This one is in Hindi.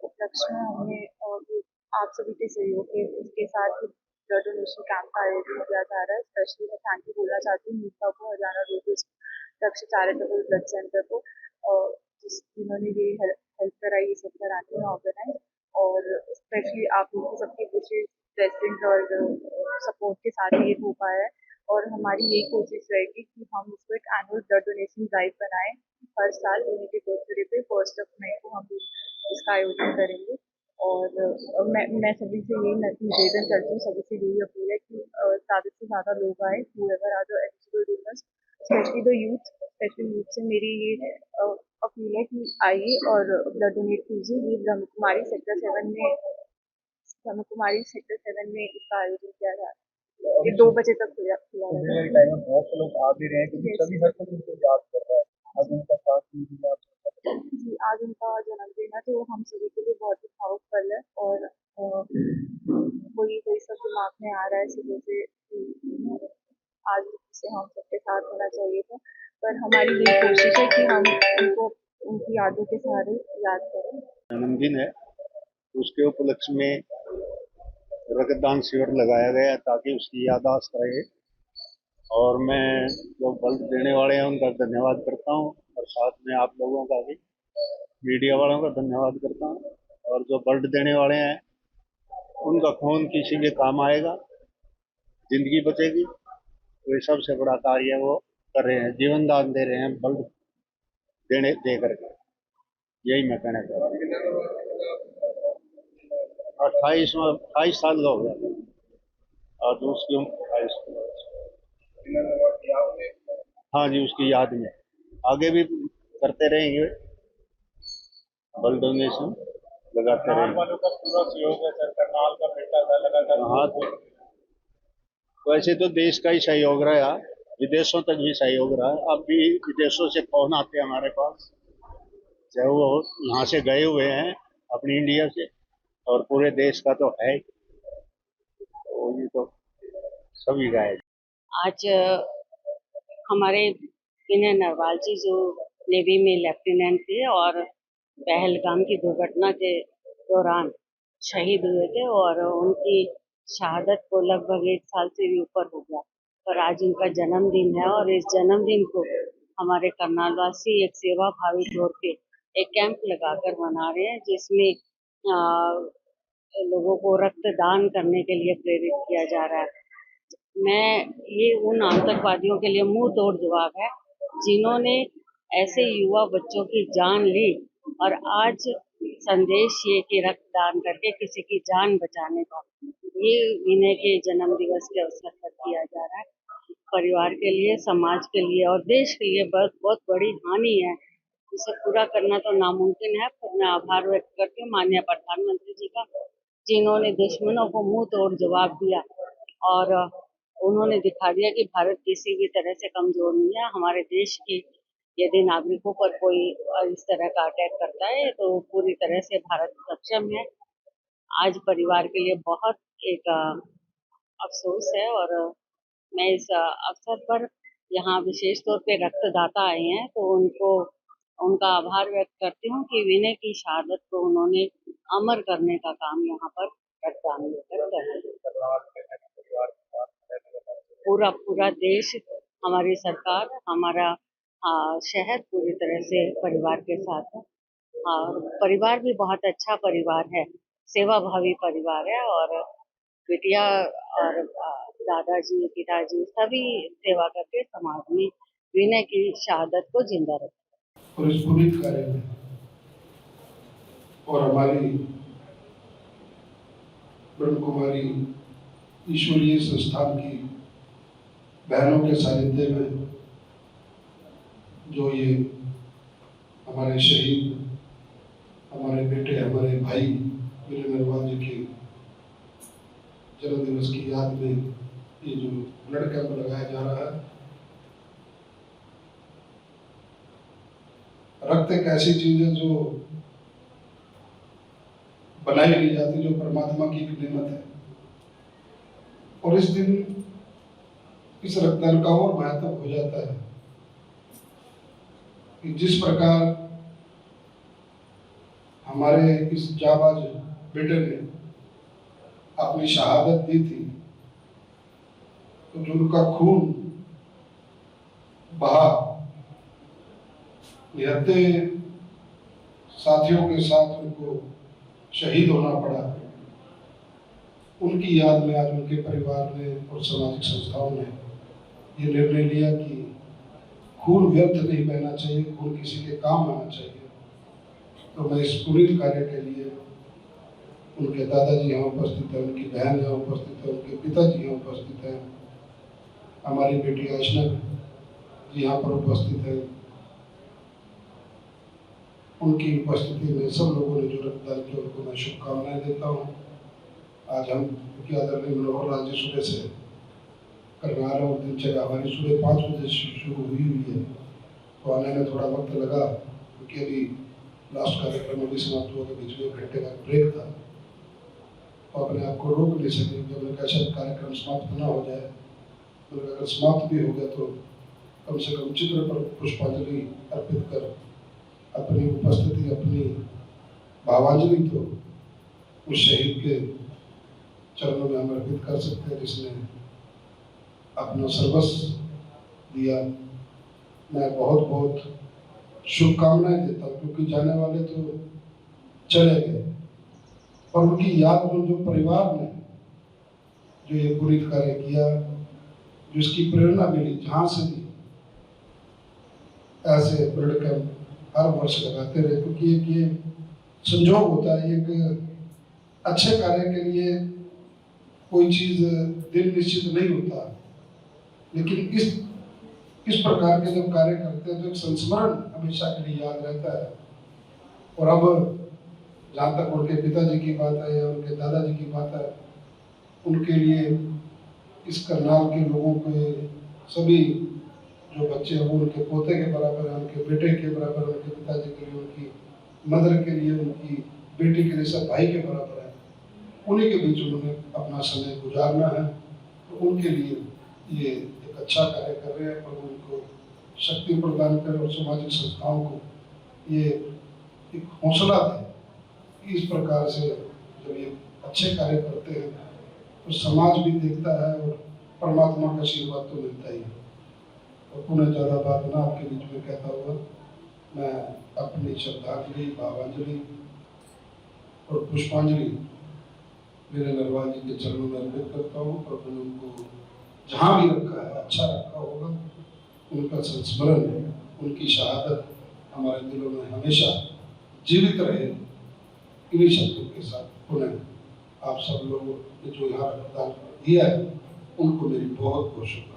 उपलक्ष्य में हमने आप सभी के सहयोग के साथ ब्लड डोनेशन कैंप का आयोजन किया जा रहा है। स्पेशली मैं थैंक यू बोलना चाहती हूँ नीता को, हरियाणा रोडवेज लक्ष्य चैरिटेबल ब्लड सेंटर को, जिन्होंने ये हेल्प कराई ये सब कराने में ऑर्गेनाइज, और स्पेशली आप लोग की सबकी विशेष ब्लेसिंग और सपोर्ट के साथ ये हो पाया है। और हमारी यही कोशिश रहेगी कि हम इसको एक एनुअल ब्लड डोनेशन ड्राइव बनाएं। हर साल उन्हीं के बर्थडे पे 1 मई को हम इसका आयोजन करेंगे। और मैं सभी से यही निवेदन करती हूँ, सभी से यही अपील है कि ज़्यादा से ज़्यादा लोग आए, whoever are the eligible donors, specially youth से मेरी ये अपील है कि आइए और ब्लड डोनेट कीजिए। ये ब्रह्म कुमारी सेक्टर 7 में इसका आयोजन किया जा रहा है। ये 2 बजे तक खुला खुला रहेगा। बहुत से लोग आ भी रहे हैं क्योंकि सभी हर कोई उनको याद कर रहा है। आज उनका साथ दीजिए आप। जी, आज उनका जन्मदिन है, तो हम सभी के लिए बहुत ही भावुक पल है। और वही वही सब दिमाग में आ रहा है सुबह से कि आज से हम सबके साथ होना चाहिए था, पर हमारी ये कोशिश है कि हम उनको उनकी यादों के सहारे याद करें। जन्मदिन है, उसके उपलक्ष्य में रक्तदान शिविर लगाया गया ताकि उसकी याददाश्त रहे। और मैं जो ब्लड देने वाले हैं उनका धन्यवाद करता हूँ, और साथ में आप लोगों का भी, मीडिया वालों का धन्यवाद करता हूँ। और जो ब्लड देने वाले हैं उनका खून किसी के काम आएगा, जिंदगी बचेगी। तो ये सबसे बड़ा कार्य वो कर रहे हैं, जीवन दान दे रहे हैं ब्लड देने दे करके। यही मैं कहना चाहता हूँ। 28 साल का हो गया और उसकी उम्र 28। हाँ जी, उसकी याद में आगे भी करते रहेंगे, ब्लड डोनेशन लगाते रहेंगे। वालों का पूरा सहयोग है सर, करनाल का बेटा था लगातार। हाँ, वैसे तो देश का ही सहयोग रहा, विदेशों तक भी सहयोग रहा। अब भी विदेशों से फोन आते हैं हमारे पास, चाहे वो यहाँ से गए हुए हैं अपनी इंडिया से, और पूरे देश का तो है, तो ये तो सभी का है। आज हमारे विनय नरवाल जी जो नेवी में लेफ्टिनेंट थे और पहलगाम की दुर्घटना के दौरान शहीद हुए थे, और उनकी शहादत को लगभग 1 साल से भी ऊपर हो गया, पर आज उनका जन्मदिन है। और इस जन्मदिन को हमारे करनाल वासी एक सेवा भावी तौर पे एक कैंप लगाकर मना रहे हैं, जिसमें लोगों को रक्तदान करने के लिए प्रेरित किया जा रहा है। ये उन आतंकवादियों के लिए मुंह तोड़ जवाब है जिन्होंने ऐसे युवा बच्चों की जान ली, और आज संदेश ये कि रक्तदान करके किसी की जान बचाने का, ये विनय के जन्म दिवस के अवसर पर किया जा रहा है। परिवार के लिए, समाज के लिए और देश के लिए बहुत बहुत बड़ी हानि है, इसे पूरा करना तो नामुमकिन है। पर मैं आभार व्यक्त करती हूँ माननीय प्रधानमंत्री जी का, जिन्होंने दुश्मनों को मुंह तोड़ जवाब दिया, और उन्होंने दिखा दिया कि भारत किसी भी तरह से कमजोर नहीं है। हमारे देश के यदि नागरिकों पर कोई इस तरह का अटैक करता है तो पूरी तरह से भारत सक्षम है। आज परिवार के लिए बहुत एक अफसोस है, और मैं इस अवसर पर यहाँ विशेष तौर पे रक्तदाता आए हैं तो उनको उनका आभार व्यक्त करती हूँ कि विनय की शहादत को उन्होंने अमर करने का काम यहाँ पर रक्तदान लेकर कर रहे हैं। पूरा पूरा देश, हमारी सरकार, हमारा शहर पूरी तरह से परिवार के साथ है। परिवार भी बहुत अच्छा परिवार है, सेवा भावी परिवार है, और बिटिया और दादाजी, पिताजी सभी सेवा करके समाज में विनय की शहादत को जिंदा रखते। और इस पुनीत कार्य में और हमारी ब्रह्म कुमारी ईश्वरीय संस्थान की बहनों के सानिध्य में जो ये हमारे शहीद, हमारे बेटे, हमारे भाई विनय नरवाल जी के जन्म दिवस की याद में ये जो ब्लड कैंप लगाया जा रहा है। रक्त एक ऐसी चीज है जो बनाई नहीं जाती, जो परमात्मा की एक नेमत है, और इस दिन इस रक्तदान का और महत्व हो जाता है कि जिस प्रकार हमारे इस जाबाज बेटे ने अपनी शहादत दी थी, तो जो उनका खून बहा, निहत्थे साथियों के साथ उनको शहीद होना पड़ा, उनकी याद में आज उनके परिवार ने और सामाजिक संस्थाओं ने ये निर्णय लिया कि खून व्यर्थ नहीं बहना चाहिए, खून किसी के काम आना चाहिए। तो मैं इस पुनीत कार्य के लिए उनके दादाजी यहाँ उपस्थित है, उनकी बहन यहाँ उपस्थित है, उनके पिताजी यहाँ उपस्थित है, हमारी बेटी आशना जी यहाँ पर उपस्थित है, उनकी उपस्थिति में सब लोगों ने जो रक्तदान किया उनको मैं शुभकामनाएं देता हूँ। आज हम क्योंकि आदरणीय मनोहर लाल जी सुबह से करनाल और दिनचर्या हमारी सुबह 5 बजे शुरू हुई है, तो आने में थोड़ा वक्त लगा क्योंकि अभी लास्ट कार्यक्रम अभी समाप्त हुआ, बीच में 1 घंटे का ब्रेक था, तो अपने आप को रोक नहीं सके। जब मैं कैसा कार्यक्रम समाप्त ना हो जाए, तो अगर समाप्त भी हो गया तो कम से कम चित्र पर पुष्पांजलि अर्पित कर अपनी उपस्थिति, अपनी भावांजलि तो उस शहीद के चरणों में हम अर्पित कर सकते हैं जिसने अपना सर्वस्व दिया। मैं बहुत बहुत शुभकामनाएं देता हूँ, क्योंकि जाने वाले तो चले गए, पर उनकी याद में जो परिवार ने जो ये पुनीत कार्य किया, जो इसकी प्रेरणा मिली, जहाँ से भी ऐसे ब्लड कैंप हर वर्ष लगाते रहे, क्योंकि एक ये संजोग होता है, एक अच्छे कार्य के लिए कोई चीज दिन निश्चित नहीं होता, लेकिन इस प्रकार के जब कार्य करते हैं तो एक संस्मरण हमेशा के लिए याद रहता है। और अब जहाँ तक उनके पिताजी की बात है या उनके दादाजी की बात है, उनके लिए इस करनाल के लोगों के सभी जो बच्चे हैं वो उनके पोते के बराबर है, उनके बेटे के बराबर, उनके पिताजी के लिए, उनकी मदर के लिए, उनकी बेटी के लिए सब भाई के बराबर है। उन्हीं के बीच उन्होंने अपना समय गुजारना है, तो उनके लिए ये एक अच्छा कार्य कर रहे हैं। पर उनको शक्ति प्रदान करें और सामाजिक संस्थाओं को ये एक हौसला दें। इस प्रकार से जब ये अच्छे कार्य करते हैं तो समाज भी देखता है और परमात्मा का आशीर्वाद तो मिलता ही है। और पुनः ज़्यादा बात ना आपके बीच में कहता हुआ मैं अपनी श्रद्धांजलि, भावांजलि और पुष्पांजलि मेरे नरवाल जी के चरणों में अर्पित करता हूँ। प्रभु ने उनको जहाँ भी रखा है अच्छा रखा होगा, उनका संस्मरण, उनकी शहादत हमारे दिलों में हमेशा जीवित रहे। इन्हीं शब्दों के साथ पुनः आप सब लोगों ने जो यहाँ रक्तदान दिया है उनको मेरी बहुत बहुत शुभकामनाएं।